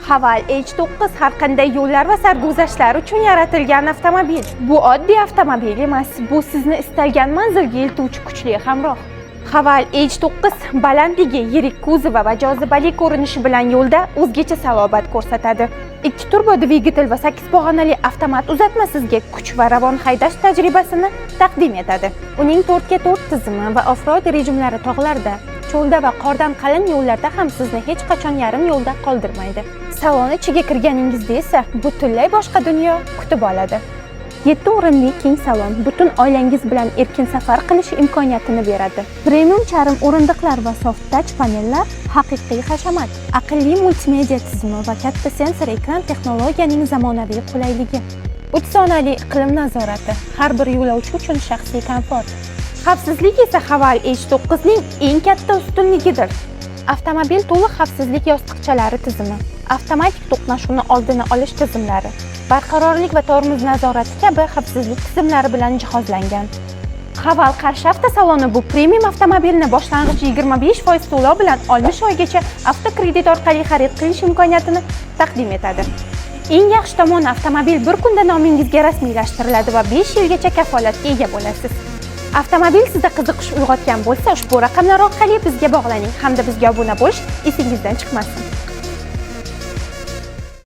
Haval H9 har qanday yo'llar va sarguzashtlar uchun yaratilgan avtomobil. Bu oddiy avtomobil emas, bu sizni istalgan manzilga eltuvchi kuchli hamroh. Haval H9 balandligi, yirik kuzovi va jozibali ko'rinishi bilan yo'lda o'zgacha salobat ko'rsatadi. 2 turbo dvigatel va 8 pog'onali avtomat uzatma sizga kuch va ravon haydash tajribasini taqdim etadi. Uning 4x4 tizimi va off-road rejimlari tog'larda, cho'lda va qordan qalin yo'llarda ham sizni hech qachon yarim yo'lda qoldirmaydi. Salon ichiga kirganingizda esa butunlay boshqa dunyo kutib oladi. 7 o'rinli keng salon butun oilangiz bilan erkin safar qilish imkoniyatini beradi. Premium charm o'rindiqlar va soft touch panellar haqiqiy hashamat. Aqlli multimedia tizimi va katta sensor ekran texnologiyaning zamonaviy qulayligi. 3 sonali iqlim nazorati, har bir yo'lovchi uchun shaxsiy komfort. Xavfsizlik esa Haval H9 ning eng katta ustunligidir. Avtomobil to'liq xavfsizlik yostiqchalari tizimi, avtomatik to'qnashuvni oldini olish tizimlari, barqarorlik va tormoz nazorati kabi xavfsizlik tizimlari bilan jihozlangan. Haval qarshi avtosaloni bu premium avtomobilni boshlang'ich 25% to'lov bilan 60 oygacha avtokredit orqali xarid qilish imkoniyatini taqdim etadi. Eng yaxshi tomoni, avtomobil bir kunda nomingizga rasmiylashtiriladi va 5 yilgacha kafolatga ega bo'lasiz. Avtomobil sizda qiziqish uyg'otgan bo'lsa, ushbu raqamlar orqali bizga bog'laning hamda bizga obuna bo'lish esingizdan chiqmasin.